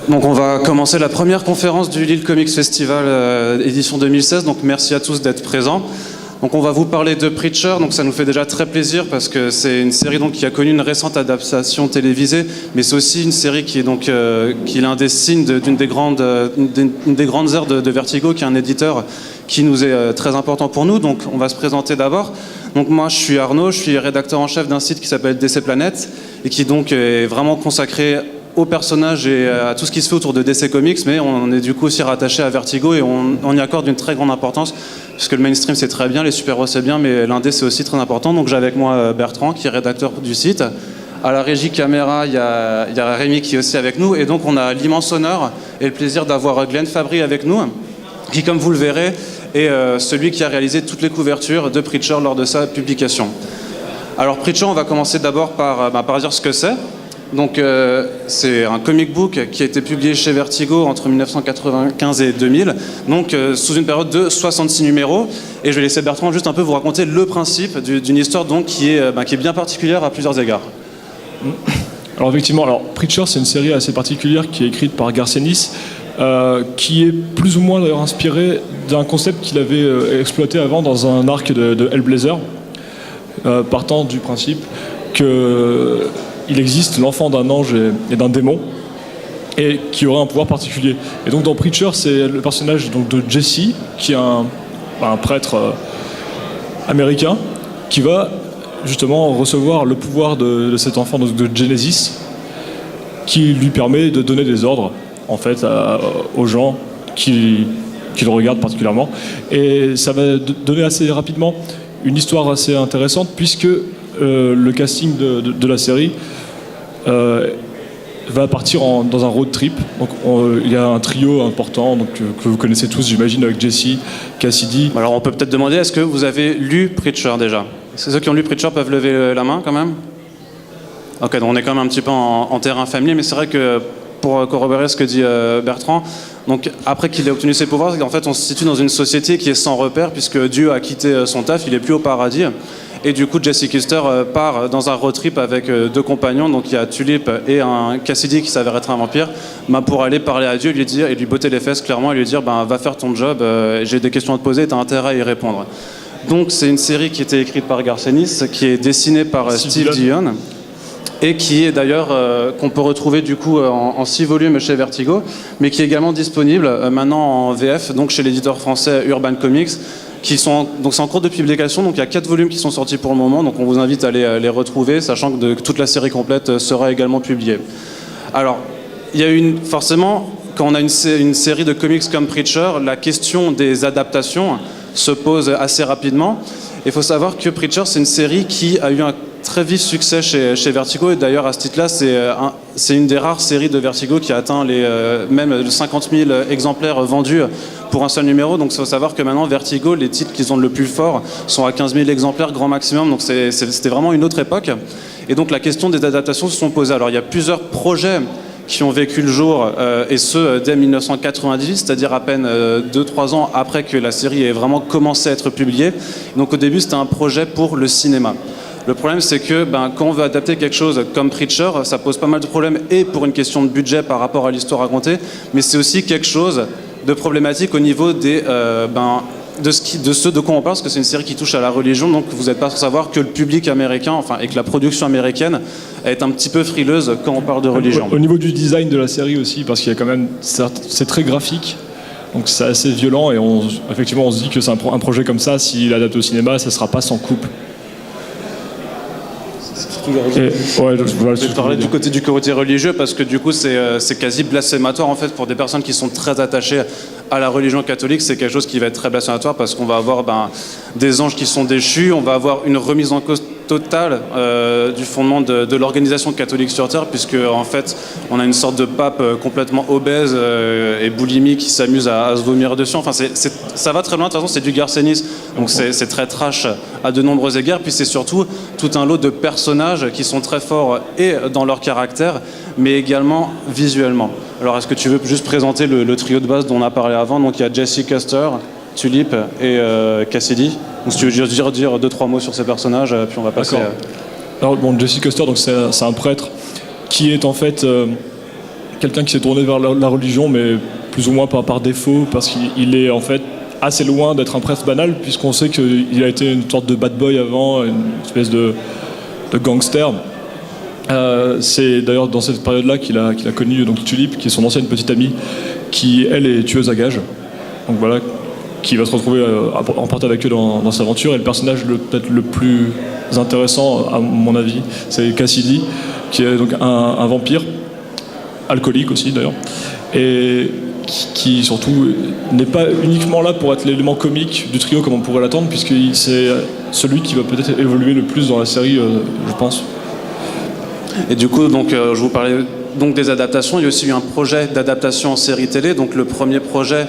Donc on va commencer la première conférence du Lille Comics Festival édition 2016, donc merci à tous d'être présents. Donc on va vous parler de Preacher, donc ça nous fait déjà très plaisir parce que c'est une série donc, qui a connu une récente adaptation télévisée, mais c'est aussi une série qui est, donc, qui est l'un des signes d'une des grandes heures de Vertigo, qui est un éditeur qui nous est très important pour nous. Donc on va se présenter d'abord. Donc moi je suis Arnaud, je suis rédacteur en chef d'un site qui s'appelle DC Planet et qui donc est vraiment consacré aux personnages et à tout ce qui se fait autour de DC Comics, mais on est du coup aussi rattaché à Vertigo et on y accorde une très grande importance, puisque le mainstream c'est très bien, les super-héros c'est bien, mais l'indé c'est aussi très important. Donc j'ai avec moi Bertrand, qui est rédacteur du site. À la régie caméra, il y a Rémi qui est aussi avec nous, et donc on a l'immense honneur et le plaisir d'avoir Glenn Fabry avec nous, qui, comme vous le verrez, est celui qui a réalisé toutes les couvertures de Preacher lors de sa publication. Alors Preacher, on va commencer d'abord par dire ce que c'est. Donc c'est un comic book qui a été publié chez Vertigo entre 1995 et 2000, donc sous une période de 66 numéros. Et je vais laisser Bertrand juste un peu vous raconter le principe d'une histoire donc, qui est bien particulière à plusieurs égards. Alors effectivement, Preacher c'est une série assez particulière qui est écrite par Garcenis, qui est plus ou moins d'ailleurs inspirée d'un concept qu'il avait exploité avant dans un arc de Hellblazer, partant du principe que il existe l'enfant d'un ange et d'un démon, et qui aurait un pouvoir particulier. Et donc dans Preacher, c'est le personnage donc, de Jesse, qui est un prêtre américain, qui va justement recevoir le pouvoir de cet enfant de Genesis, qui lui permet de donner des ordres en fait, aux gens qui le regardent particulièrement. Et ça va donner assez rapidement une histoire assez intéressante, puisque le casting de la série va partir dans un road trip. Donc il y a un trio important donc, que vous connaissez tous, j'imagine, avec Jesse, Cassidy. Alors on peut peut-être demander, est-ce que vous avez lu Preacher déjà? Est-ce que ceux qui ont lu Preacher peuvent lever la main quand même? Ok, donc on est quand même un petit peu en terrain familier, mais c'est vrai que pour corroborer ce que dit Bertrand, donc après qu'il ait obtenu ses pouvoirs, en fait on se situe dans une société qui est sans repère, puisque Dieu a quitté son taf, il n'est plus au paradis. Et du coup, Jesse Custer part dans un road trip avec deux compagnons, donc il y a Tulip et un Cassidy qui s'avère être un vampire, pour aller parler à Dieu, lui dire, et lui botter les fesses clairement, et lui dire va faire ton job, j'ai des questions à te poser, t'as intérêt à y répondre. Donc c'est une série qui était écrite par Garcenis, qui est dessinée par Steve Dillon, et qui est d'ailleurs qu'on peut retrouver du coup en 6 volumes chez Vertigo, mais qui est également disponible maintenant en VF, donc chez l'éditeur français Urban Comics, donc c'est en cours de publication, donc il y a 4 volumes qui sont sortis pour le moment, donc on vous invite à les retrouver, sachant que toute la série complète sera également publiée. Alors, il y a forcément, quand on a une série de comics comme Preacher, la question des adaptations se pose assez rapidement. Il faut savoir que Preacher, c'est une série qui a eu un très vif succès chez Vertigo, et d'ailleurs à ce titre-là, c'est une des rares séries de Vertigo qui a atteint même 50 000 exemplaires vendus pour un seul numéro. Donc il faut savoir que maintenant Vertigo, les titres qu'ils ont le plus fort sont à 15 000 exemplaires grand maximum, donc c'était vraiment une autre époque. Et donc la question des adaptations se sont posées. Alors il y a plusieurs projets qui ont vécu le jour, et ce dès 1998, c'est-à-dire à peine 2-3 ans après que la série ait vraiment commencé à être publiée. Donc au début c'était un projet pour le cinéma. Le problème, c'est que quand on veut adapter quelque chose comme Preacher, ça pose pas mal de problèmes, et pour une question de budget par rapport à l'histoire racontée, mais c'est aussi quelque chose de problématique au niveau de ce de quoi on parle, parce que c'est une série qui touche à la religion, donc vous n'êtes pas sans savoir que le public américain, et que la production américaine est un petit peu frileuse quand on parle de religion. Au niveau du design de la série aussi, parce qu'il y a quand même, c'est très graphique, donc c'est assez violent, et effectivement on se dit que c'est un projet comme ça, s'il adapte au cinéma, ça ne sera pas sans couple. Je vais parler du côté religieux, parce que du coup c'est quasi blasphématoire en fait pour des personnes qui sont très attachées à la religion catholique. C'est quelque chose qui va être très blasphématoire, parce qu'on va avoir des anges qui sont déchus, on va avoir une remise en cause totale du fondement de l'organisation catholique sur Terre, puisque en fait on a une sorte de pape complètement obèse et boulimique qui s'amuse à se vomir dessus. Enfin ça va très loin, de toute façon c'est du Garcenis, donc c'est très trash à de nombreux égards. Puis c'est surtout tout un lot de personnages qui sont très forts et dans leur caractère, mais également visuellement. Alors est-ce que tu veux juste présenter le trio de base dont on a parlé avant? Donc il y a Jesse Custer, Tulip et Cassidy. Donc si tu veux juste dire 2-3 mots sur ces personnages, puis on va passer. Alors Jesse Custer, donc c'est un prêtre qui est en fait quelqu'un qui s'est tourné vers la religion, mais plus ou moins par défaut, parce qu'il est en fait assez loin d'être un prêtre banal, puisqu'on sait qu'il a été une sorte de bad boy avant, une espèce de gangster. C'est d'ailleurs dans cette période-là qu'il a connu donc Tulip, qui est son ancienne petite amie, qui elle est tueuse à gages. Donc voilà, qui va se retrouver emporté avec eux dans cette aventure. Et le personnage peut-être le plus intéressant, à mon avis, c'est Cassidy, qui est donc un vampire, alcoolique aussi d'ailleurs, et qui surtout n'est pas uniquement là pour être l'élément comique du trio comme on pourrait l'attendre, puisque c'est celui qui va peut-être évoluer le plus dans la série, je pense. Et du coup, donc, je vous parlais donc des adaptations. Il y a aussi eu un projet d'adaptation en série télé. Donc le premier projet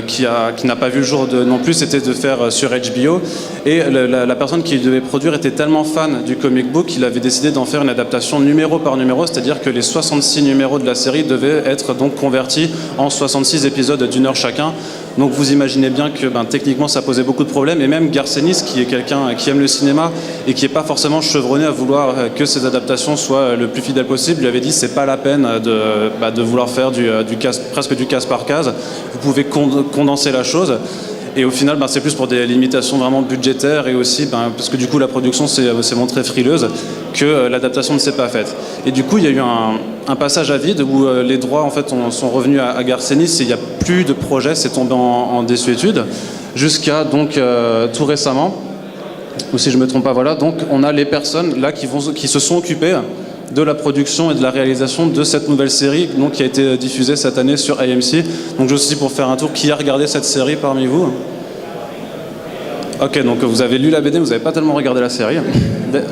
qui n'a pas vu le jour non plus, c'était de faire sur HBO. Et la personne qui devait produire était tellement fan du comic book qu'il avait décidé d'en faire une adaptation numéro par numéro, c'est-à-dire que les 66 numéros de la série devaient être donc convertis en 66 épisodes d'1 heure chacun. Donc vous imaginez bien que techniquement ça posait beaucoup de problèmes, et même Garcenis, qui est quelqu'un qui aime le cinéma et qui n'est pas forcément chevronné à vouloir que ces adaptations soient le plus fidèles possible, lui avait dit c'est pas la peine de vouloir faire presque du case par case, vous pouvez condenser la chose. Et au final, c'est plus pour des limitations vraiment budgétaires, et aussi parce que du coup la production s'est montrée frileuse, que l'adaptation ne s'est pas faite. Et du coup, il y a eu un passage à vide où les droits en fait sont revenus à Garcenis, et il n'y a plus de projet, c'est tombé en désuétude jusqu'à donc tout récemment, ou si je me trompe pas, voilà. Donc on a les personnes là qui se sont occupées de la production et de la réalisation de cette nouvelle série donc, qui a été diffusée cette année sur AMC. Donc je suis pour faire un tour. Qui a regardé cette série parmi vous? Ok, donc vous avez lu la BD, vous n'avez pas tellement regardé la série.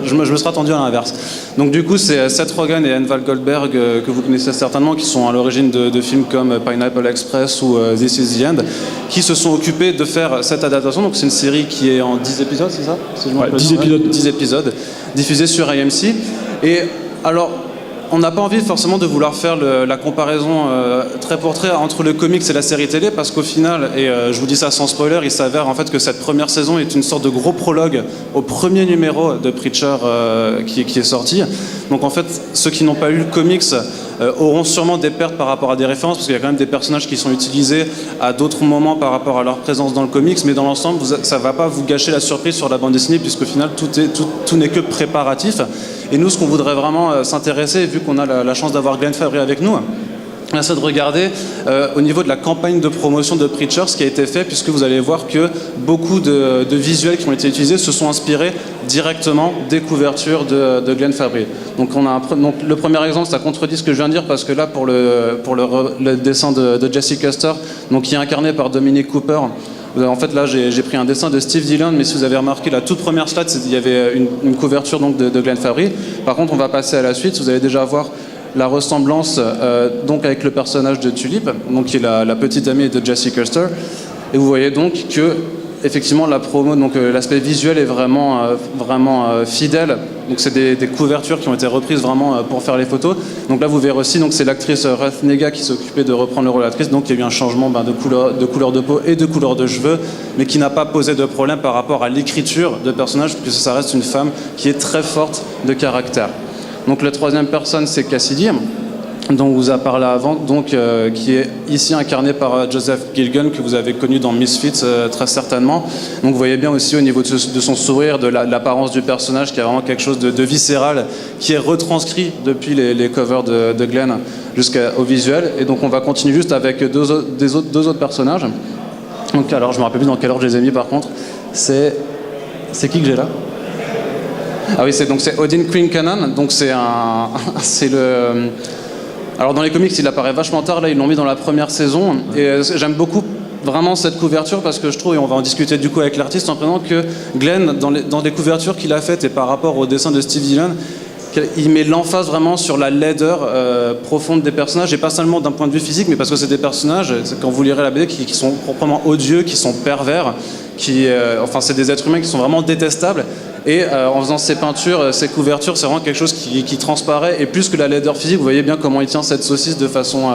Je me serais attendu à l'inverse. Donc du coup, c'est Seth Rogen et Enval Goldberg, que vous connaissez certainement, qui sont à l'origine de films comme Pineapple Express ou This Is the End, qui se sont occupés de faire cette adaptation. Donc c'est une série qui est en 10 épisodes, c'est ça? Si je me rappelle 10 épisodes. 10 épisodes, diffusés sur AMC. Et alors, on n'a pas envie forcément de vouloir faire la comparaison trait pour trait entre le comics et la série télé, parce qu'au final, et je vous dis ça sans spoiler, il s'avère en fait que cette première saison est une sorte de gros prologue au premier numéro de Preacher qui est sorti. Donc en fait, ceux qui n'ont pas lu le comics auront sûrement des pertes par rapport à des références, parce qu'il y a quand même des personnages qui sont utilisés à d'autres moments par rapport à leur présence dans le comics, mais dans l'ensemble, ça ne va pas vous gâcher la surprise sur la bande dessinée, puisqu'au final, tout n'est que préparatif. Et nous, ce qu'on voudrait vraiment s'intéresser, vu qu'on a la chance d'avoir Glenn Fabry avec nous, c'est de regarder au niveau de la campagne de promotion de Preacher ce qui a été fait, puisque vous allez voir que beaucoup de visuels qui ont été utilisés se sont inspirés directement des couvertures de Glenn Fabry. Donc, donc le premier exemple, ça contredit ce que je viens de dire, parce que là, pour le dessin de Jesse Custer, donc, qui est incarné par Dominic Cooper, en fait, là, j'ai pris un dessin de Steve Dillon, mais si vous avez remarqué, la toute première slide, il y avait une couverture donc, de Glenn Fabry. Par contre, on va passer à la suite. Vous allez déjà voir la ressemblance donc avec le personnage de Tulip, donc, qui est la petite amie de Jesse Custer. Et vous voyez donc que, effectivement, la promo, donc l'aspect visuel est vraiment fidèle. Donc c'est des couvertures qui ont été reprises vraiment pour faire les photos. Donc là vous verrez aussi, donc c'est l'actrice Ruth Negga qui s'est occupée de reprendre le rôle d'actrice. Donc il y a eu un changement de couleur de peau et de couleur de cheveux, mais qui n'a pas posé de problème par rapport à l'écriture de personnage, puisque ça reste une femme qui est très forte de caractère. Donc la troisième personne, c'est Cassidy, dont on vous a parlé avant, donc, qui est ici incarné par Joseph Gilgun, que vous avez connu dans Misfits très certainement. Donc vous voyez bien aussi au niveau de son sourire, de l'apparence du personnage, qu'il y a vraiment quelque chose de viscéral qui est retranscrit depuis les covers de Glenn jusqu'au visuel. Et donc on va continuer juste avec deux autres personnages. Donc, alors je me rappelle plus dans quel ordre je les ai mis par contre. C'est qui que j'ai là? Ah oui, c'est Odin Quincannon. Donc c'est le... Alors dans les comics, il apparaît vachement tard, là ils l'ont mis dans la première saison, et j'aime beaucoup vraiment cette couverture, parce que je trouve, et on va en discuter du coup avec l'artiste en prenant, que Glenn, dans les couvertures qu'il a faites et par rapport au dessin de Steve Dillon, il met l'emphase vraiment sur la laideur profonde des personnages, et pas seulement d'un point de vue physique, mais parce que c'est des personnages, quand vous lirez la BD, qui sont proprement odieux, qui sont pervers, enfin c'est des êtres humains qui sont vraiment détestables, Et en faisant ses peintures, ses couvertures, c'est vraiment quelque chose qui transparaît. Et plus que la laideur physique, vous voyez bien comment il tient cette saucisse de façon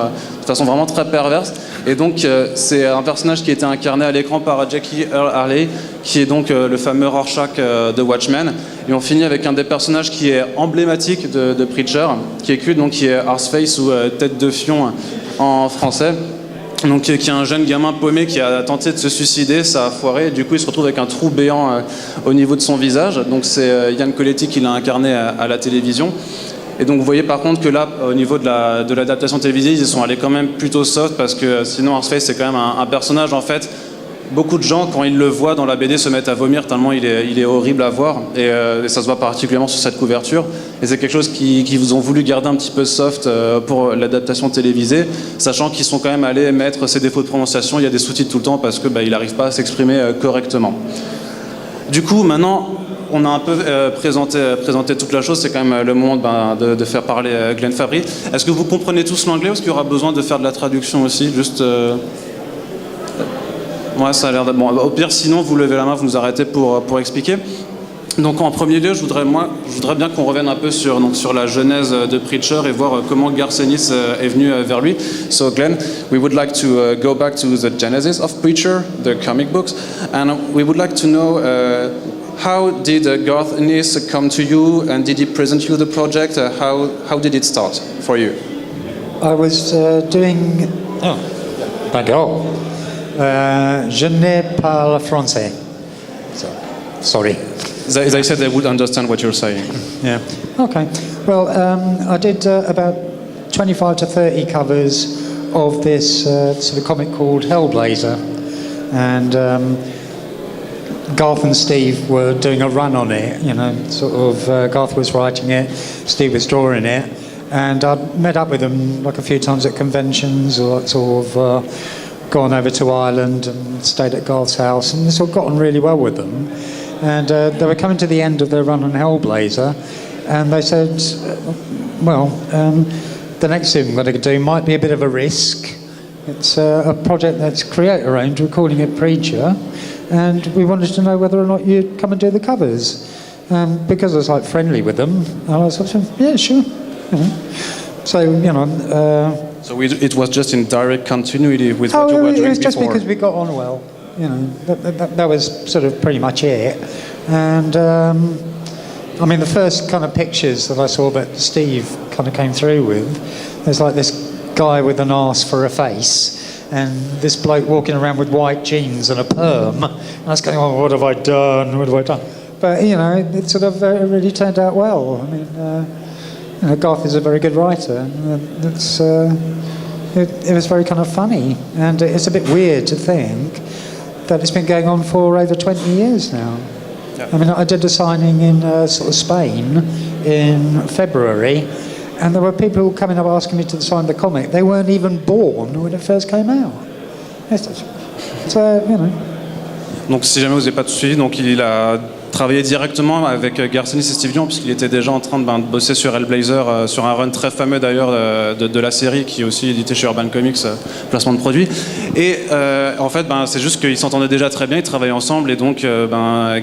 vraiment très perverse. Et donc, c'est un personnage qui a été incarné à l'écran par Jackie Earle Haley, qui est donc le fameux Rorschach de Watchmen. Et on finit avec un des personnages qui est emblématique de Preacher, qui est Arseface ou Tête de Fion en français. Donc, qui est un jeune gamin paumé qui a tenté de se suicider, ça a foiré, et du coup il se retrouve avec un trou béant au niveau de son visage. Donc c'est Ian Colletti qui l'a incarné à la télévision. Et donc vous voyez par contre que là, au niveau de l'adaptation télévisée, ils sont allés quand même plutôt soft, parce que sinon Arseface c'est quand même un personnage en fait. Beaucoup de gens, quand ils le voient dans la BD, se mettent à vomir tellement il est horrible à voir. Et ça se voit particulièrement sur cette couverture. Et c'est quelque chose qui vous ont voulu garder un petit peu soft pour l'adaptation télévisée, sachant qu'ils sont quand même allés mettre ses défauts de prononciation. Il y a des sous-titres tout le temps parce qu'il n'arrive pas à s'exprimer correctement. Du coup, maintenant, on a un peu présenté toute la chose. C'est quand même le moment de faire parler Glenn Fabry. Est-ce que vous comprenez tous l'anglais ou est-ce qu'il y aura besoin de faire de la traduction aussi? Juste... Ouais, ça a l'air d'être bon. Au pire, sinon, vous levez la main, vous nous arrêtez pour expliquer. Donc, en premier lieu, je voudrais bien qu'on revienne un peu sur la genèse de Preacher et voir comment Garth Ennis est venu vers lui. So, Glenn, we would like to go back to the genesis of Preacher, the comic books, and we would like to know how did Garth Ennis come to you, and did he present you the project? How did it start for you? I was doing... Oh, d'accord. Je ne parle français. So, sorry. They said they would understand what you're saying. Yeah. Okay. Well, I did about 25 to 30 covers of this sort of comic called Hellblazer, and Garth and Steve were doing a run on it. You know, sort of Garth was writing it, Steve was drawing it, and I'd met up with them like a few times at conventions, or sort of gone over to Ireland and stayed at Garth's house, and sort of gotten really well with them. And they were coming to the end of their run on Hellblazer, and they said, the next thing we're going to do might be a bit of a risk. It's a project that's creator-owned, we're calling it Preacher, and we wanted to know whether or not you'd come and do the covers. Because I was like friendly with them, and I was like, yeah, sure. You know. So, you know... So it was just in direct continuity with what you were doing before? It was just because we got on well. You know, that was sort of pretty much it. And, I mean, the first kind of pictures that I saw that Steve kind of came through with, there's like this guy with an arse for a face, and this bloke walking around with white jeans and a perm. And I was going, oh, what have I done? What have I done? But, you know, it sort of really turned out well. I mean... You know, Garth is a very good writer. It was very kind of funny, and it's a bit weird to think that it's been going on for over 20 years now. Yeah. I mean, I did a signing in sort of Spain in February, and there were people coming up asking me to sign the comic. They weren't even born when it first came out. So, you know. Donc, si jamais vous n'avez pas tout suivi, donc il a travaillé directement avec Garth Ennis et Steve Dillon, puisqu'il était déjà en train de bosser sur Hellblazer, sur un run très fameux d'ailleurs de la série, qui est aussi édité chez Urban Comics, placement de produits. Et en fait, c'est juste qu'ils s'entendaient déjà très bien, ils travaillaient ensemble, et donc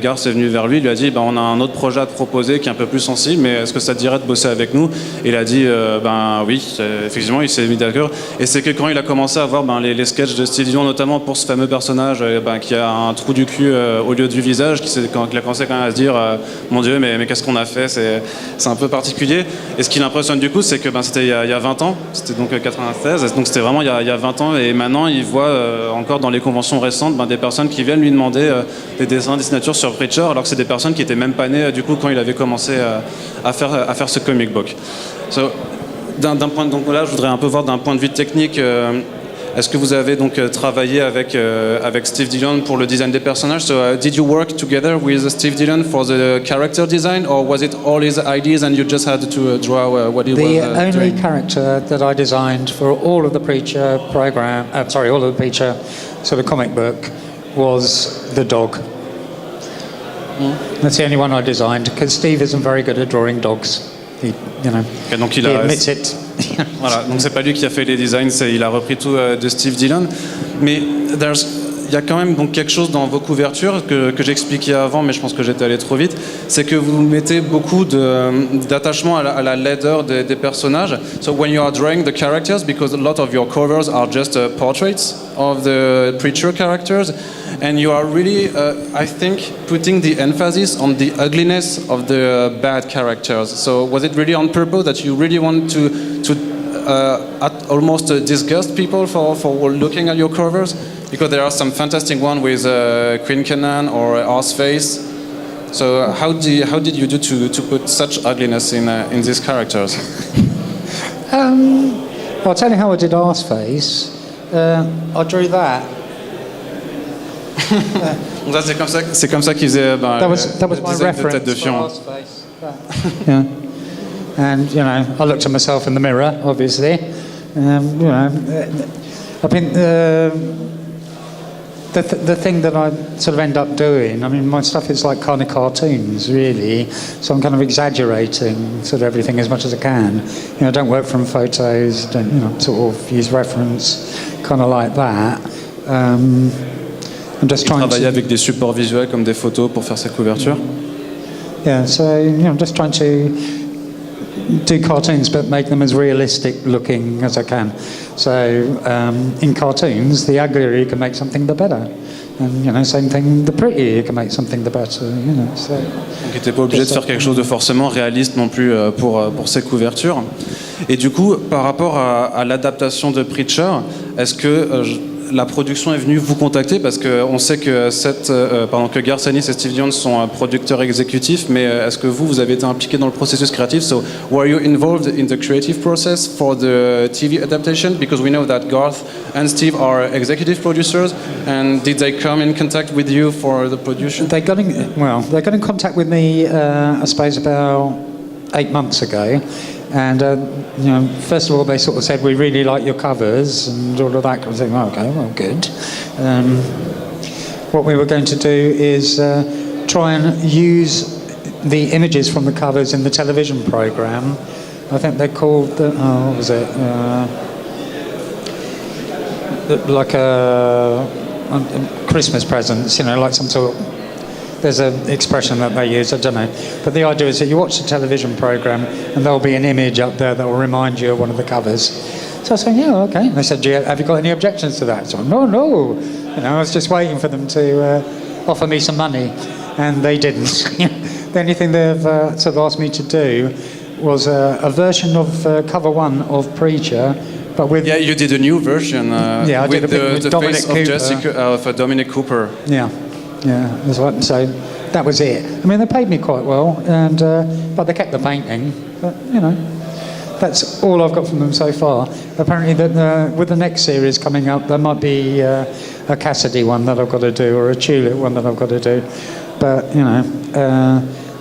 Garth est venu vers lui, il lui a dit on a un autre projet à te proposer qui est un peu plus sensible, mais est-ce que ça te dirait de bosser avec nous? Et il a dit oui, effectivement, il s'est mis d'accord. Et c'est que quand il a commencé à voir les sketchs de Steve Dillon, notamment pour ce fameux personnage qui a un trou du cul au lieu du visage, quand il a commencé quand même à se dire mon Dieu, mais qu'est-ce qu'on a fait, c'est un peu particulier. Et ce qui l'impressionne du coup, c'est que c'était il y a 20 ans, c'était donc 96, donc c'était vraiment il y a 20 ans, et maintenant il voit encore dans les conventions récentes des personnes qui viennent lui demander des dessins, des signatures sur Preacher, alors que c'est des personnes qui étaient même pas nées du coup quand il avait commencé à faire ce comic book. So, donc là, je voudrais un peu voir d'un point de vue technique. Est-ce que vous avez donc travaillé avec Steve Dillon pour le design des personnages? So, did you work together with Steve Dillon for the character design, or was it all his ideas and you just had to draw what he was doing? The only character that I designed for all of the Preacher program, all of the Preacher sort of comic book, was the dog. That's the only one I designed, because Steve isn't very good at drawing dogs. He admits it. Voilà, donc c'est pas lui qui a fait les designs, il a repris tout de Steve Dillon. Mais y a quand même donc quelque chose dans vos couvertures que j'expliquais avant, mais je pense que j'étais allé trop vite, c'est que vous mettez beaucoup d'attachement à la laideur des personnages. So when you are drawing the characters, because a lot of your covers are just portraits of the preacher characters, and you are really, I think, putting the emphasis on the ugliness of the bad characters. So was it really on purpose that you really want to almost disgust people for looking at your covers? Because there are some fantastic ones with Queen Canaan or Arseface. So how did you do to put such ugliness in these characters? I'll tell you how I did Arseface. I drew that. Donc ça, c'est comme ça qu'ils faisaient That was my reference tête de for Fion. Arseface. Yeah. And, you know, I looked at myself in the mirror, obviously. You know, I think the thing that I sort of end up doing, I mean, my stuff is like kind of cartoons, really. So I'm kind of exaggerating sort of everything as much as I can. You know, I don't work from photos, don't, you know, sort of use reference, kind of like that. I'm just trying Travailler to... avec des supports visuels comme des photos pour faire cette couverture. Yeah, so, you know, I'm just trying to do cartoons but make them as realistic looking as I can. So in cartoons, the uglier you can make something, the better. And, you know, same thing, the prettier you can make something, the better. You know, so. Donc, t'es pas obligé de faire quelque chose de forcément réaliste non plus pour ces couvertures. Et du coup, par rapport à l'adaptation de Preacher, est-ce que la production est venue vous contacter? Parce qu'on sait que que Garth Ennis et Steve Jones sont producteurs exécutifs, mais est-ce que vous avez été impliqué dans le processus créatif? So, were you involved in the creative process for the TV adaptation? Because we know that Garth and Steve are executive producers, and did they come in contact with you for the production? They got in contact with me, I suppose, about 8 months ago. And, you know, first of all, they sort of said, we really like your covers and all of that kind of thing. Oh, okay, well, good. What we were going to do is try and use the images from the covers in the television programme. I think they're called, what was it? Like a Christmas presents, you know, like some sort of... There's an expression that they use, I don't know. But the idea is that you watch the television programme and there'll be an image up there that will remind you of one of the covers. So I was saying, yeah, okay. And they said, have you got any objections to that? So no. You know, I was just waiting for them to offer me some money, and they didn't. The only thing they've sort of asked me to do was a version of cover one of Preacher, but with... Yeah, you did a new version I with did a bit with the Dominic face Cooper. of Dominic Cooper. Yeah, that's right. So that was it. I mean, they paid me quite well, and but they kept the painting. But you know, that's all I've got from them so far. Apparently, with the next series coming up, there might be a Cassidy one that I've got to do, or a Tulip one that I've got to do. But you know,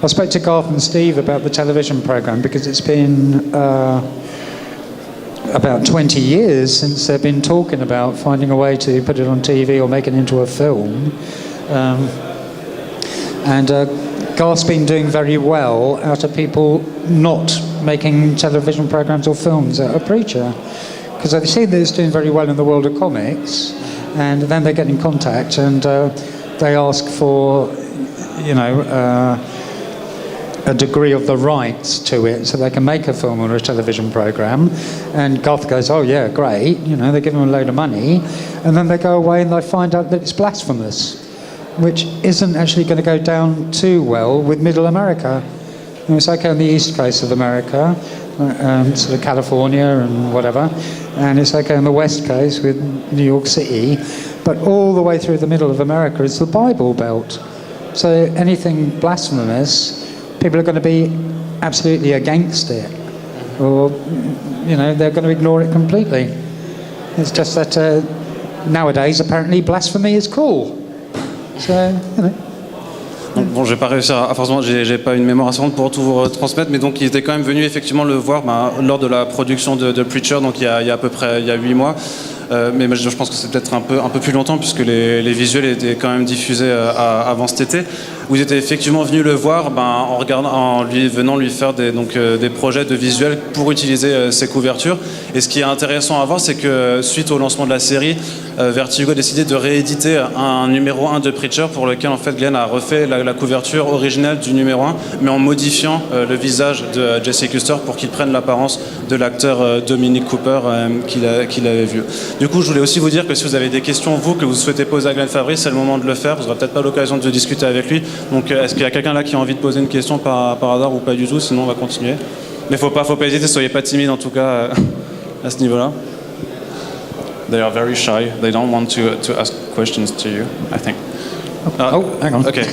I spoke to Garth and Steve about the television programme because it's been about 20 years since they've been talking about finding a way to put it on TV or make it into a film. And Garth's been doing very well out of people not making television programmes or films out of Preacher, because they see that it's doing very well in the world of comics, and then they get in contact and they ask for, you know, a degree of the rights to it so they can make a film or a television programme. And Garth goes, oh yeah, great, you know, they give them a load of money, and then they go away and they find out that it's blasphemous, which isn't actually going to go down too well with Middle America. And it's okay on the east coast of America, sort of California and whatever, and it's okay on the west coast with New York City, but all the way through the middle of America is the Bible Belt. So anything blasphemous, people are going to be absolutely against it, or, you know, they're going to ignore it completely. It's just that nowadays apparently blasphemy is cool. So, you know. Bon, j'ai pas réussi à forcément, j'ai pas une mémoire assez grande pour tout vous transmettre, mais donc ils étaient quand même venus effectivement le voir lors de la production de Preacher, donc il y a à peu près 8 mois. mais je pense que c'est peut-être un peu plus longtemps puisque les visuels étaient quand même diffusés avant cet été. Vous étiez effectivement venu le voir en venant lui faire des projets de visuels pour utiliser ces couvertures. Et ce qui est intéressant à voir, c'est que suite au lancement de la série, Vertigo a décidé de rééditer un numéro 1 de Preacher pour lequel en fait Glenn a refait la couverture originale du numéro 1, mais en modifiant le visage de Jesse Custer pour qu'il prenne l'apparence de l'acteur Dominic Cooper qu'il avait vu. Du coup, je voulais aussi vous dire que si vous avez des questions, que vous souhaitez poser à Glenn Fabry, c'est le moment de le faire. Vous n'aurez peut-être pas l'occasion de discuter avec lui. Donc, est-ce qu'il y a quelqu'un là qui a envie de poser une question par hasard ou pas du tout? Sinon, on va continuer. Mais faut pas hésiter, soyez pas timide en tout cas à ce niveau-là. They are very shy. They don't want to ask questions to you, I think. Oh, hang on. Ok. Ouais.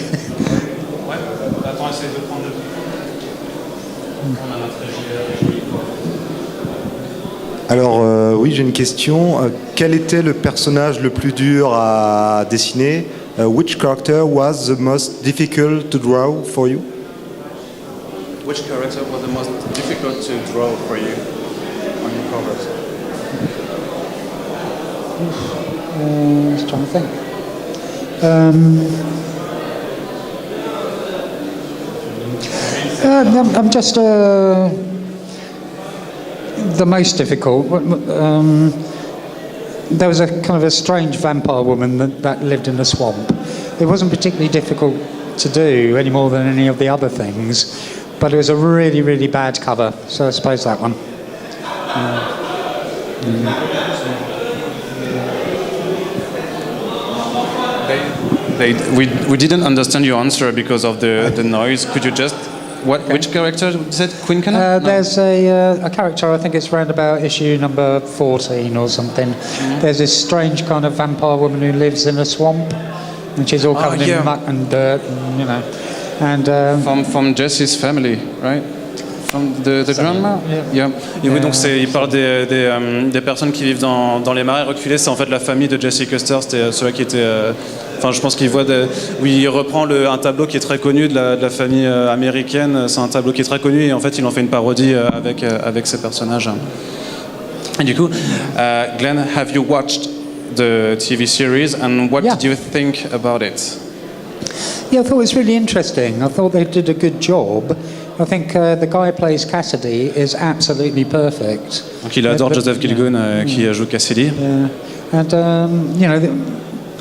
Attends, essaye de prendre le. Alors oui, j'ai une question. Quel était le personnage le plus dur à dessiner? Which character was the most difficult to draw for you? Which character was the most difficult to draw for you on your covers? Just trying to think. I'm just the most difficult. There was a kind of a strange vampire woman that lived in a swamp. It wasn't particularly difficult to do any more than any of the other things, but it was a really, really bad cover. So I suppose that one. We didn't understand your answer because of the noise. Could you just which character is it? Queen Canna? There's a character, I think it's around about issue number 14 or something. Mm-hmm. There's this strange kind of vampire woman who lives in a swamp, and she's all covered in muck and dirt, and from Jesse's family, right? From the grandma? Yeah. Et oui, donc il parle des personnes qui vivent dans les marais reculés. C'est en fait la famille de Jesse Custer. C'était ceux qui étaient. Enfin, je pense qu'il voit. Oui, il reprend un tableau qui est très connu de la famille américaine. C'est un tableau qui est très connu et en fait, il en fait une parodie avec ces personnages. Et du coup, Glenn, have you watched the TV series and what did you think about it? Yeah, I thought it was really interesting. I thought they did a good job. I think the guy who plays Cassidy is absolutely perfect. Donc il adore Joseph Gilgun qui joue Cassidy. Yeah. And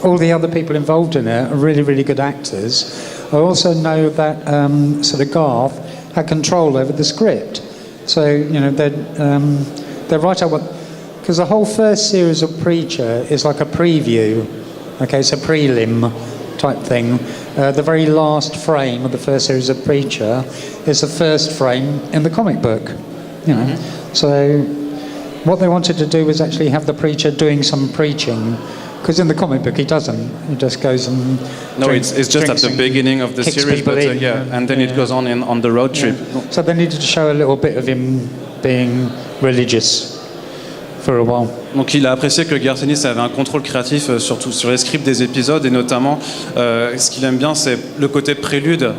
all the other people involved in it are really, really good actors. I also know that sort of Garth had control over the script. So they're right up because the whole first series of Preacher is like a preview. Okay, it's a prelim type thing. The very last frame of the first series of Preacher is the first frame in the comic book. So what they wanted to do was actually have the Preacher doing some preaching, because in the comic book he doesn't. He just goes and it's just at the beginning of the series, but and then it goes on the road trip. So they needed to show a little bit of him being religious for a while. Donc il a apprécié que Garcenis avait un contrôle créatif surtout sur les scripts des épisodes et notamment ce qu'il aime bien c'est le côté prélude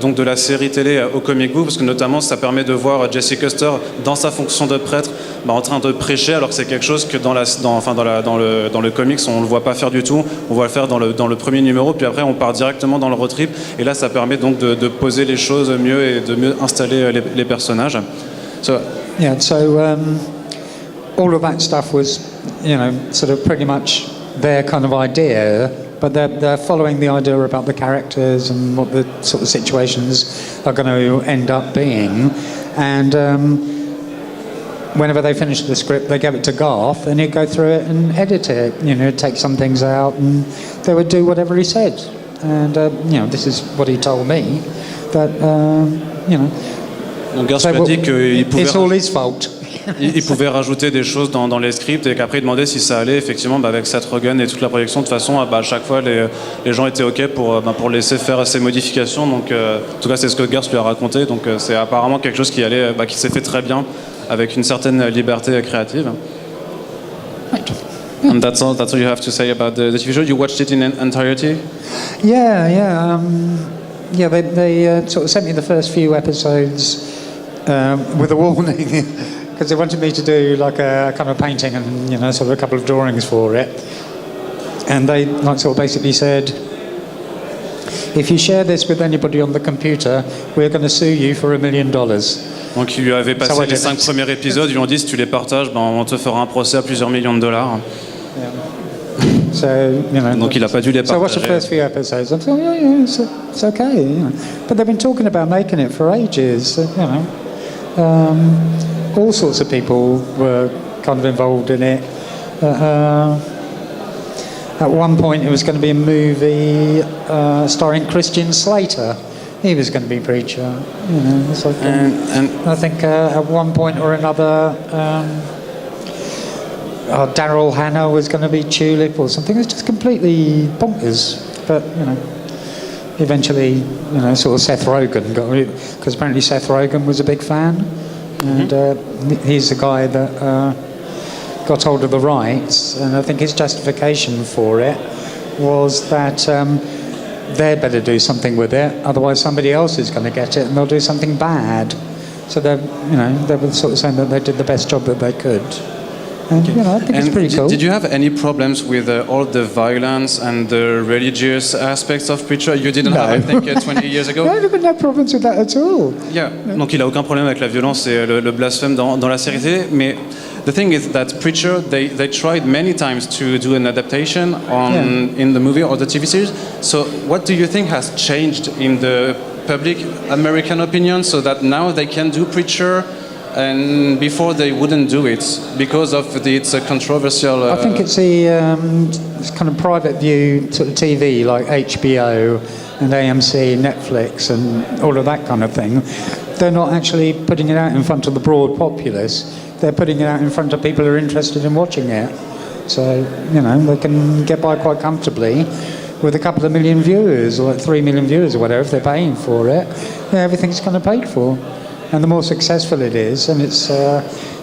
donc de la série télé au comic book parce que notamment ça permet de voir Jesse Custer dans sa fonction de prêtre en train de prêcher alors que c'est quelque chose que dans le comics on le voit pas faire du tout, on va le faire dans le premier numéro puis après on part directement dans le road trip et là ça permet donc de poser les choses mieux et de mieux installer les personnages. All of that stuff was, sort of pretty much their kind of idea, but they're following the idea about the characters and what the sort of situations are going to end up being. And whenever they finish the script, they give it to Garth, and he'd go through it and edit it. Take some things out, and they would do whatever he said. And this is what he told me. That Donc Garth lui a dit qu'il pouvait. It's all his fault. Il pouvait rajouter des choses dans les scripts et qu'après il demandait si ça allait effectivement avec Seth Rogen et toute la projection. De toute façon, à chaque fois les gens étaient OK pour laisser faire ces modifications. Donc, en tout cas, c'est ce que Garth lui a raconté. Donc, c'est apparemment quelque chose qui s'est fait très bien avec une certaine liberté créative. And that's all you have to say about the TV show. You watched it in entirety? Yeah. They sort of sent me the first few episodes with a warning. because they wanted me to do like a kind of painting and sort of a couple of drawings for it, and they like sort of basically said, if you share this with anybody on the computer, we're going to sue you for $1 million. Donc ils lui avaient passé les 5 premiers épisodes, ils lui ont dit si tu les partages, ben, on te fera un procès à plusieurs millions de dollars. So, Donc il n'a pas dû les so I watched the partager. first few episodes. I thought, yeah, it's okay. But they've been talking about making it for ages. All sorts of people were kind of involved in it. At one point, it was going to be a movie starring Christian Slater. He was going to be Preacher. It's like, And I think at one point or another, Daryl Hannah was going to be Tulip or something. It's just completely bonkers. But eventually, sort of Seth Rogen got it, because apparently Seth Rogen was a big fan, and he's the guy that got hold of the rights. And I think his justification for it was that they'd better do something with it, otherwise somebody else is going to get it and they'll do something bad. So they were sort of saying that they did the best job that they could. And I think it's pretty cool. Did you have any problems with all the violence and the religious aspects of Preacher? You didn't have, I think, 20 years ago? No, I've got no problems with that at all. Yeah. Donc il a aucun problème avec la violence et le blasphème dans la série télé, mais the thing is that Preacher, they tried many times to do an adaptation in the movie or the TV series. So what do you think has changed in the public American opinion so that now they can do Preacher and before they wouldn't do it because of it's a controversial... I think it's the it's kind of private view sort of TV like HBO and AMC, Netflix and all of that kind of thing. They're not actually putting it out in front of the broad populace. They're putting it out in front of people who are interested in watching it. So, they can get by quite comfortably with a couple of million viewers, or like 3 million viewers or whatever, if they're paying for it. Everything's kind of paid for. And the more successful it is, and it's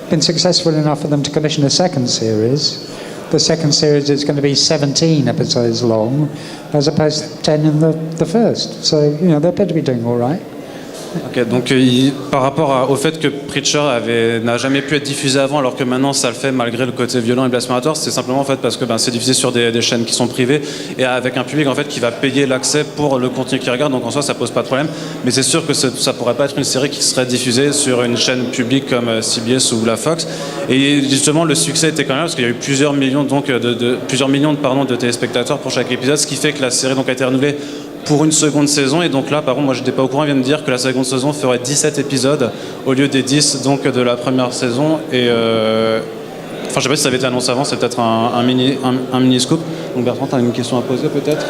been successful enough for them to commission a second series. The second series is going to be 17 episodes long, as opposed to 10 in the first. So, they appear to be doing all right. Ok, donc par rapport au fait que Preacher n'a jamais pu être diffusé avant, alors que maintenant ça le fait malgré le côté violent et blasphématoire, c'est simplement en fait parce que c'est diffusé sur des chaînes qui sont privées et avec un public en fait qui va payer l'accès pour le contenu qu'il regarde, donc en soi ça pose pas de problème. Mais c'est sûr que ça pourrait pas être une série qui serait diffusée sur une chaîne publique comme CBS ou la Fox. Et justement le succès était quand même parce qu'il y a eu plusieurs millions de téléspectateurs pour chaque épisode, ce qui fait que la série donc a été renouvelée pour une seconde saison. Et donc là, par contre, moi j'étais pas au courant, il vient de dire que la seconde saison ferait 17 épisodes au lieu des 10 donc, de la première saison. Et enfin, je sais pas si ça avait été annoncé avant, c'est peut-être un mini scoop. Donc Bertrand, tu as une question à poser peut-être?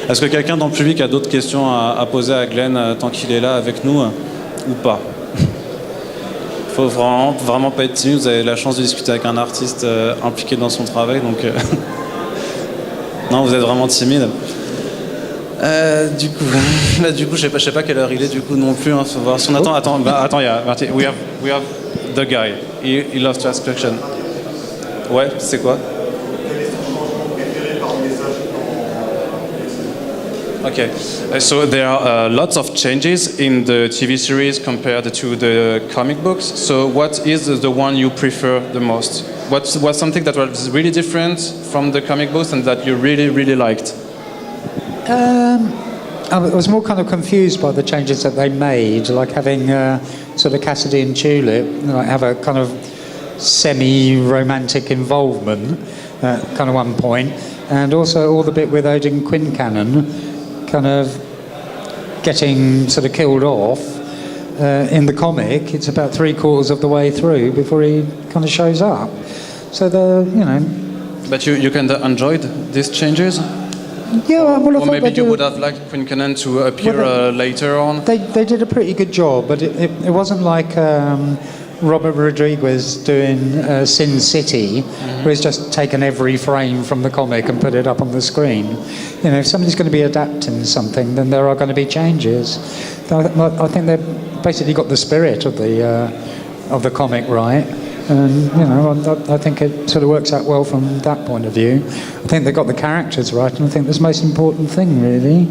Est-ce que quelqu'un dans le public a d'autres questions à poser à Glenn tant qu'il est là avec nous ou pas? Il faut vraiment pas être timide, vous avez la chance de discuter avec un artiste impliqué dans son travail, donc non, vous êtes vraiment timide. Du coup, je sais pas quelle heure il est du coup non plus. Faut voir si on attend. Attends, il y a Marty. We have the guy. He loves to ask question. Ouais, c'est quoi? Okay, so there are lots of changes in the TV series compared to the comic books. So what is the one you prefer the most? What's something that was really different from the comic books and that you really, really liked? I was more kind of confused by the changes that they made, like having sort of Cassidy and Tulip have a kind of semi-romantic involvement at kind of one point, and also all the bit with Odin Quincannon kind of getting sort of killed off in the comic. It's about 3/4 of the way through before he kind of shows up. So But you kind of enjoyed these changes? Yeah, well, I or thought maybe they you did- would have liked Quincannon to appear later on? They did a pretty good job, but it wasn't like Robert Rodriguez doing Sin City, where he's just taken every frame from the comic and put it up on the screen. If somebody's going to be adapting something, then there are going to be changes. I think they've basically got the spirit of the comic right. And I think it sort of works out well from that point of view. I think they got the characters right, and I think that's the most important thing, really.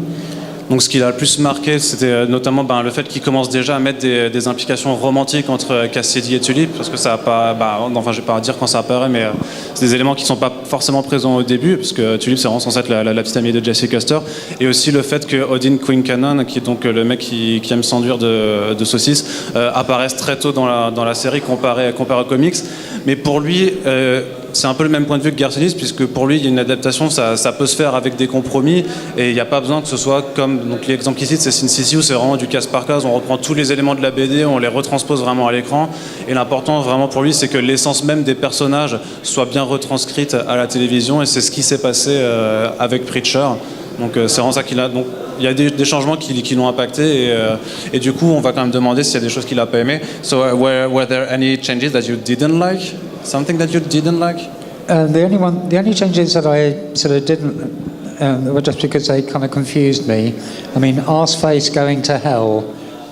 Donc ce qui l'a le plus marqué, c'était notamment le fait qu'il commence déjà à mettre des implications romantiques entre Cassidy et Tulip, parce que ça a pas, enfin je vais pas dire quand ça apparaît, mais c'est des éléments qui sont pas forcément présents au début, parce que Tulip c'est vraiment censé être la petite amie de Jesse Custer, et aussi le fait que Odin Quincannon, qui est donc le mec qui aime s'enduire de saucisses, apparaisse très tôt dans la série comparé aux comics, mais pour lui c'est un peu le même point de vue que Garcenis, puisque pour lui, il y a une adaptation, ça peut se faire avec des compromis, et il n'y a pas besoin que ce soit comme, donc l'exemple qu'il cite, c'est Sin City, où c'est vraiment du case par case, on reprend tous les éléments de la BD, on les retranspose vraiment à l'écran, et l'important vraiment pour lui, c'est que l'essence même des personnages soit bien retranscrite à la télévision, et c'est ce qui s'est passé avec Preacher. Donc c'est vraiment ça qu'il a. Donc il y a des changements qui l'ont impacté, et du coup, on va quand même demander s'il y a des choses qu'il n'a pas aimé. So were there any changes that you didn't like? Something that you didn't like? The only changes that I sort of didn't were just because they kind of confused me. I mean, Arseface going to hell.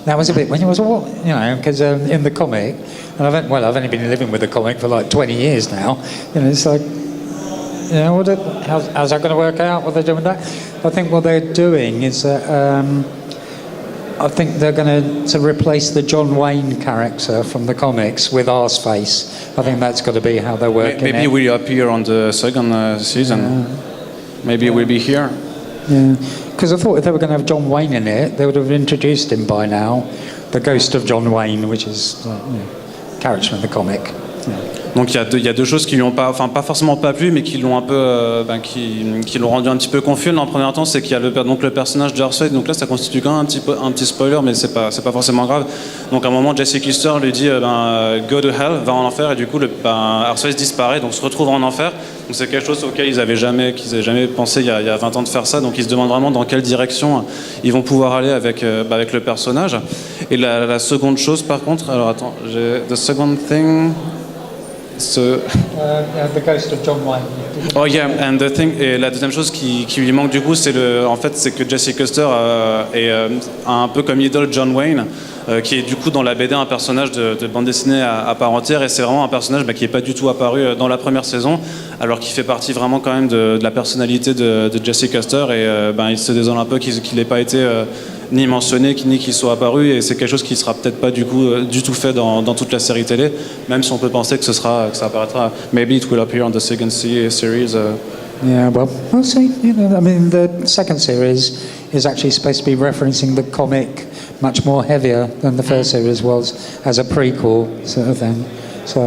That was a bit when it was all, because in the comic, and I've only been living with the comic for like 20 years now. It's like, how's that going to work out? What they're doing with that? I think what they're doing is that. I think they're going to replace the John Wayne character from the comics with Arseface. I think that's got to be how they're working. Maybe it will appear on the second season. Maybe we'll be here. Yeah, because I thought if they were going to have John Wayne in it, they would have introduced him by now, the ghost of John Wayne, which is character in the comic. Yeah. Donc il y a deux choses qui lui ont pas forcément pas plu, mais qui l'ont un peu, qui l'ont rendu un petit peu confus. En premier temps, c'est qu'il y a le personnage d'Arseface. Donc là, ça constitue quand même un petit spoiler, mais c'est pas forcément grave. Donc à un moment, Jesse Custer lui dit go to hell, va en enfer, et du coup, Arseface disparaît, donc se retrouve en enfer. Donc c'est quelque chose auquel qu'ils avaient jamais pensé il y a 20 ans de faire ça. Donc ils se demandent vraiment dans quelle direction ils vont pouvoir aller avec le personnage. Et la seconde chose, par contre, alors attends, the second thing. The ghost of John Wayne. Oh yeah, and the thing, et la deuxième chose qui lui manque du coup, c'est que Jesse Custer est un peu comme idole John Wayne, qui est du coup dans la BD un personnage de bande dessinée à part entière, et c'est vraiment un personnage qui n'est pas du tout apparu dans la première saison, alors qu'il fait partie vraiment quand même de la personnalité de Jesse Custer, et il se désole un peu qu'il n'ait pas été ni mentionné, ni qu'il soit apparu, et c'est quelque chose qui sera peut-être pas du tout fait dans toute la série télé, même si on peut penser que ça apparaîtra. Maybe it will appear on the second series. Yeah, well, we'll see. I mean, the second series is actually supposed to be referencing the comic much more heavier than the first series was as a prequel sort of thing. So,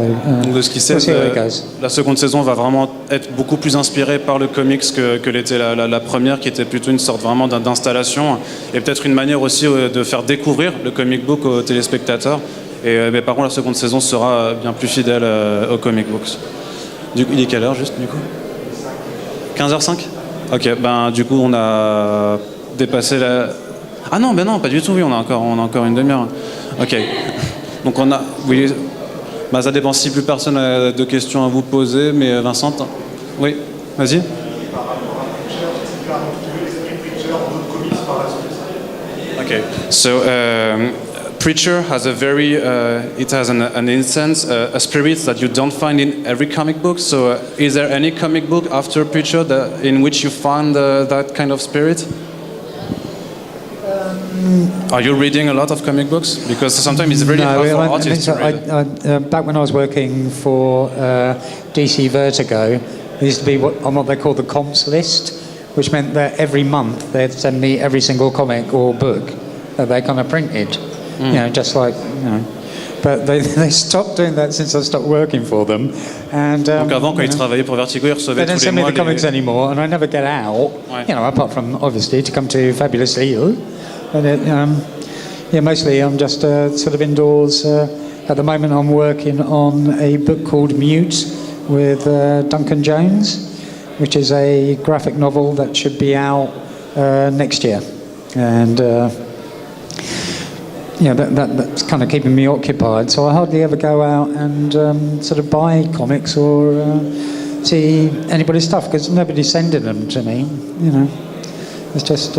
donc de ce qui we'll see how it goes. La seconde saison va vraiment être beaucoup plus inspirée par le comics que l'était la première, qui était plutôt une sorte vraiment d'installation, et peut-être une manière aussi de faire découvrir le comic book aux téléspectateurs. Mais par contre, la seconde saison sera bien plus fidèle aux comic books. Du coup, il est quelle heure juste du coup 15h05. Ok, du coup on a dépassé la... Ah non, non, pas du tout, oui, on a encore une demi-heure. Ok, donc on a... Oui, ça dépend si plus personne a de questions à vous poser, mais Vincent, oui, vas-y. Okay, so Preacher has a very, it has an instance, a spirit that you don't find in every comic book. So is there any comic book after Preacher in which you find that kind of spirit? Are you reading a lot of comic books? Because sometimes it's really hard for artists to read. Back when I was working for DC Vertigo, there used to be on what they call the comps list, which meant that every month they'd send me every single comic or book that they kind of printed. Just like, But they stopped doing that since I stopped working for them. And, donc avant, quand ils travaillaient pour Vertigo, ils recevaient tous les mois... They don't send me the comics anymore, and I never get out, apart from, obviously, to come to Fabulous Eel. And mostly I'm just sort of indoors. At the moment I'm working on a book called Mute with Duncan Jones, which is a graphic novel that should be out next year. And that's kind of keeping me occupied. So I hardly ever go out and sort of buy comics or see anybody's stuff, because nobody's sending them to me. It's just...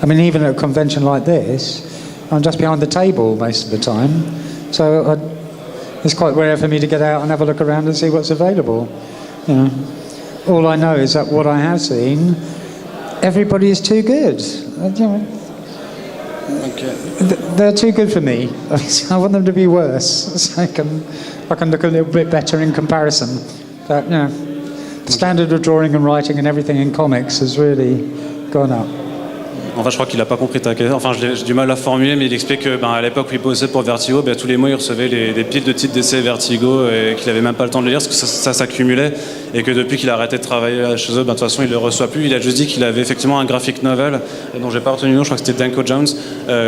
even at a convention like this, I'm just behind the table most of the time. So it's quite rare for me to get out and have a look around and see what's available. All I know is that what I have seen everybody is too good. You know, they're too good for me. I want them to be worse, so I can look a little bit better in comparison. But, you know, the standard of drawing and writing and everything in comics has really gone up. Enfin, je crois qu'il n'a pas compris ta question. Enfin, j'ai du mal à formuler, mais il explique que à l'époque où il bossait pour Vertigo, tous les mois il recevait des piles de titres d'essais Vertigo et qu'il n'avait même pas le temps de les lire parce que ça s'accumulait et que depuis qu'il a arrêté de travailler chez eux, de toute façon il ne le reçoit plus. Il a juste dit qu'il avait effectivement un graphic novel dont j'ai pas retenu le nom, je crois que c'était Danko Jones,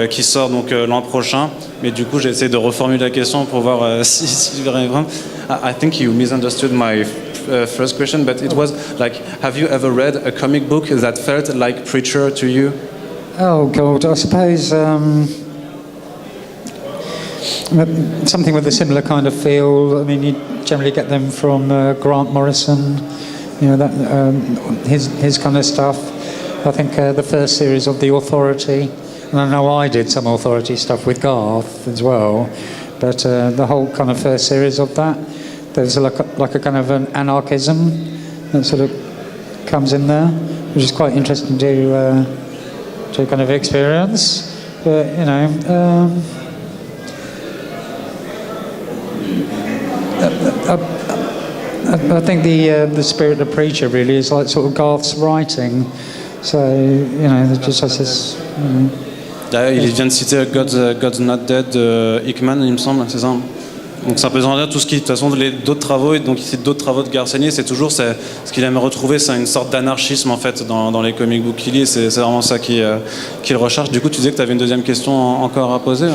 qui sort donc l'an prochain. Mais du coup, j'ai essayé de reformuler la question pour voir si je verrais vraiment. I think you misunderstood my first question, but it was like, have you ever read a comic book that felt like Preacher to you? Oh God, I suppose something with a similar kind of feel. I mean, you generally get them from Grant Morrison, you know, that his kind of stuff. I think the first series of The Authority, and I know I did some Authority stuff with Garth as well, but the whole kind of first series of that, there's like a kind of an anarchism that sort of comes in there, which is quite interesting to kind of experience. But, you know, I think the spirit of Preacher really is like sort of Garth's writing. So, you know, it just has this... D'ailleurs, il vient de citer God's Not Dead de Hickman, il me semble, c'est ça. Donc c'est un peu dans tout ce qui, de toute façon, d'autres travaux, et donc il cite d'autres travaux de Garcenis, c'est toujours ce qu'il aime retrouver, c'est une sorte d'anarchisme en fait dans les comic books qu'il lit, c'est vraiment ça qu'il recherche. Du coup, tu disais que tu avais une deuxième question encore à poser.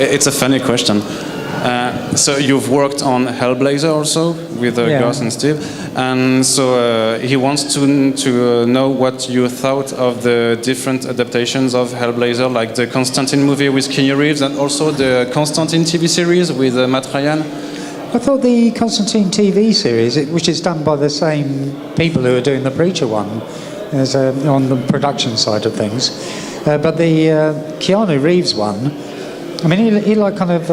It's a funny question. So you've worked on Hellblazer also with Garth and Steve, and so he wants to know what you thought of the different adaptations of Hellblazer, like the Constantine movie with Keanu Reeves and also the Constantine TV series with Matt Ryan. I thought the Constantine TV series, which is done by the same people who are doing the Preacher one, as on the production side of things, but the Keanu Reeves one, I mean, he like kind of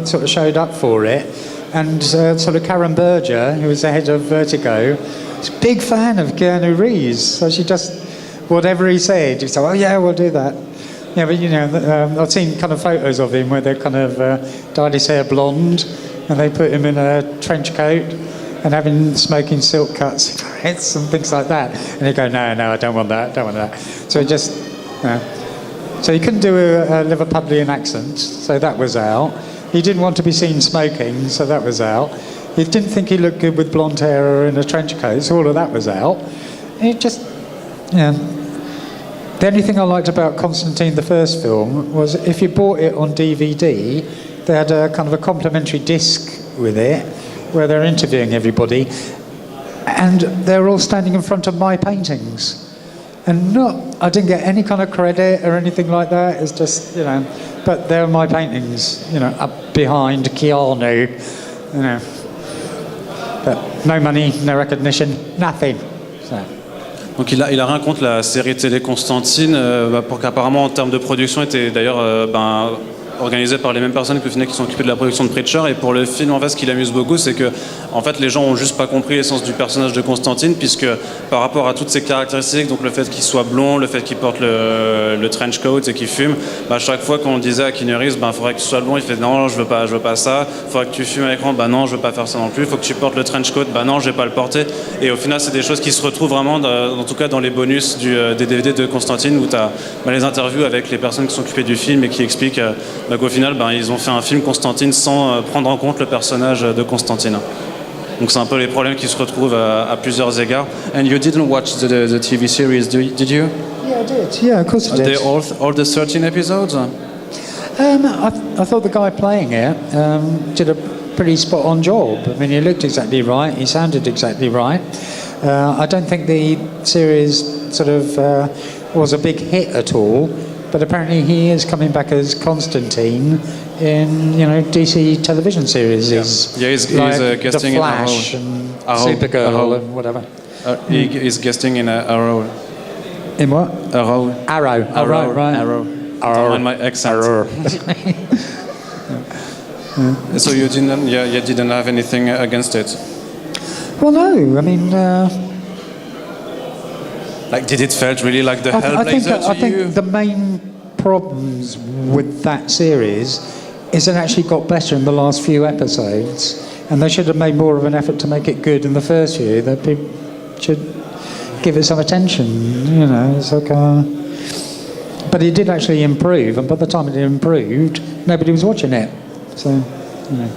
sort of showed up for it, and sort of Karen Berger, who was the head of Vertigo, was a big fan of Keanu Reeves. So she just, whatever he said, she said, "Oh yeah, we'll do that." Yeah, but you know, I've seen kind of photos of him where they kind of dyed his hair blonde, and they put him in a trench coat and having smoking silk cut cigarettes and things like that. And he'd go, "No, I don't want that, don't want that." So he just. So he couldn't do a Liverpudlian accent, so that was out. He didn't want to be seen smoking, so that was out. He didn't think he looked good with blonde hair or in a trench coat, so all of that was out. And it just, yeah. The only thing I liked about Constantine, the first film, was if you bought it on DVD, they had a kind of a complimentary disc with it, where they're interviewing everybody, and they're all standing in front of my paintings. And I didn't get any kind of credit or anything like that. It's just, you know, but they're my paintings, you know, up behind Keanu, you know. But no money, no recognition, nothing. So. Donc il a rien contre la série télé Constantine, pour qu'apparemment en termes de production était d'ailleurs organisé par les mêmes personnes que qui sont occupées de la production de Preacher. Et pour le film, en fait, ce qui l'amuse beaucoup, c'est que en fait, les gens ont juste pas compris l'essence du personnage de Constantine, puisque par rapport à toutes ses caractéristiques, donc le fait qu'il soit blond, le fait qu'il porte le trench coat et qu'il fume, à chaque fois qu'on disait à Keanu Reeves, faudrait que tu sois blond, il fait non, je veux pas ça. Faudrait que tu fumes à l'écran, non, je veux pas faire ça non plus. Faut que tu portes le trench coat, non, je vais pas le porter. Et au final, c'est des choses qui se retrouvent vraiment, en tout cas dans les bonus des DVD de Constantine, où tu as les interviews avec les personnes qui sont occupées du film et qui expliquent qu'au final, ils ont fait un film Constantine sans prendre en compte le personnage de Constantine. Donc c'est un peu les problèmes qui se retrouvent à plusieurs égards. And you didn't watch the TV series, did you? Yeah, I did. Yeah, of course I did. All the 13 episodes? I thought the guy playing it did a pretty spot-on job. I mean, he looked exactly right. He sounded exactly right. I don't think the series sort of was a big hit at all. But apparently he is coming back as Constantine in, you know, DC television series. Yeah, he's like guesting The Flash in and Supergirl and whatever. He's guesting in Arrow. In what? Arrow. Arrow. Oh, right. Arrow. Arrow. On my accent. Arrow. So you didn't have anything against it? Well, no, I mean, Like, did it felt really like the I Hellblazer to you? think the main problems with that series is it actually got better in the last few episodes, and they should have made more of an effort to make it good in the first few. That people should give it some attention, you know. It's like, but it did actually improve, and by the time it improved, nobody was watching it. So, you know.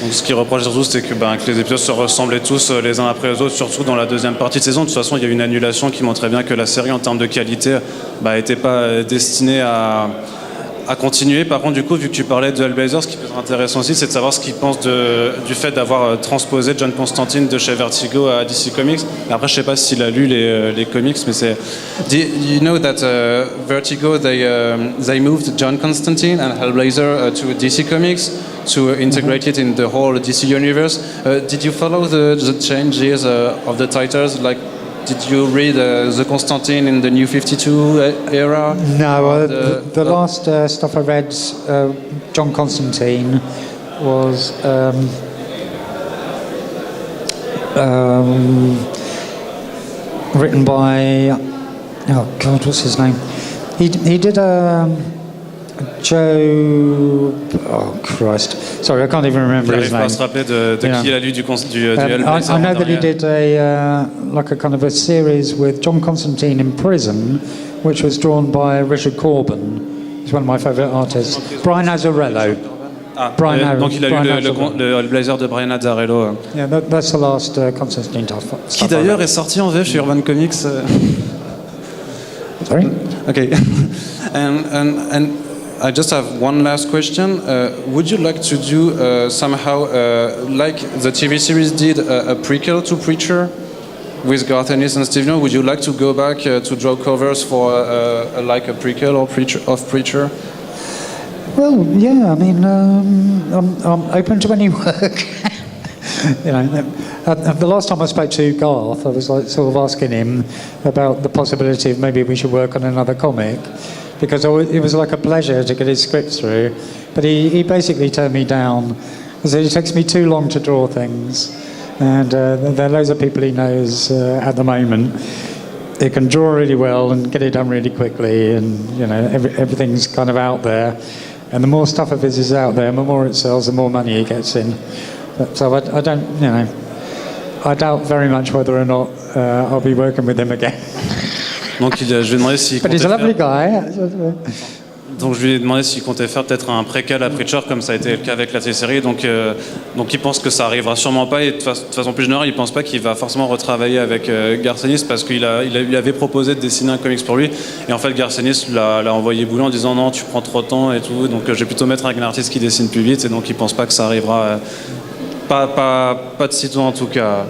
Donc, ce qu'il reproche surtout, c'est que les épisodes se ressemblaient tous les uns après les autres, surtout dans la deuxième partie de saison. De toute façon, il y a eu une annulation qui montrait bien que la série, en termes de qualité, n'était pas destinée à continuer. Par contre, du coup, vu que tu parlais de Hellblazer, ce qui peut être intéressant aussi, c'est de savoir ce qu'il pense du fait d'avoir transposé John Constantine de chez Vertigo à DC Comics. Après, je sais pas s'il a lu les comics, mais c'est... You know that Vertigo, they moved John Constantine and Hellblazer to DC Comics to integrate it in the whole DC universe. Did you follow the changes of the titles? Like, did you read the Constantine in the New 52 era? No, the last stuff I read, John Constantine, was written by, oh God, what's his name? He did Joe, oh Christ, sorry, I can't even remember his name. Pas se rappeler de qui il a lu du Hellblazer. I know that he did like a kind of a series with John Constantine in prison, which was drawn by Richard Corbin. He's one of my favourite artists. Brian Azzarello. Donc il a lu le Hellblazer de Brian Azzarello. Yeah, that's the last Constantine stuff. Qui d'ailleurs est sorti en VF chez Urban Comics. Sorry? Okay. and I just have one last question. Would you like to do somehow, like the TV series did, a prequel to Preacher with Garth Ennis and Steve Young? Would you like to go back to draw covers for like a prequel or Preacher? Well, yeah. I mean, I'm open to any work. You know, the last time I spoke to Garth, I was like sort of asking him about the possibility of maybe we should work on another comic, because it was like a pleasure to get his scripts through. But he basically turned me down. He said it takes me too long to draw things, and there are loads of people he knows at the moment who can draw really well and get it done really quickly, and you know everything's kind of out there. And the more stuff of his is out there, the more it sells, the more money he gets in. So I don't, you know, I doubt very much whether or not I'll be working with him again. Donc je lui ai demandé s'il But he's a lovely guy. Donc je lui ai demandé s'il comptait faire peut-être un préquel à Preacher, comme ça a été le cas avec la télésérie. Donc il pense que ça arrivera sûrement pas, et de façon plus générale, il pense pas qu'il va forcément retravailler avec Garth Ennis, parce qu'il lui avait proposé de dessiner un comics pour lui, et en fait Garth Ennis l'a envoyé bouler en disant non, tu prends trop de temps et tout, donc je vais plutôt mettre avec un artiste qui dessine plus vite, et donc il pense pas que ça arrivera, pas de sitôt en tout cas.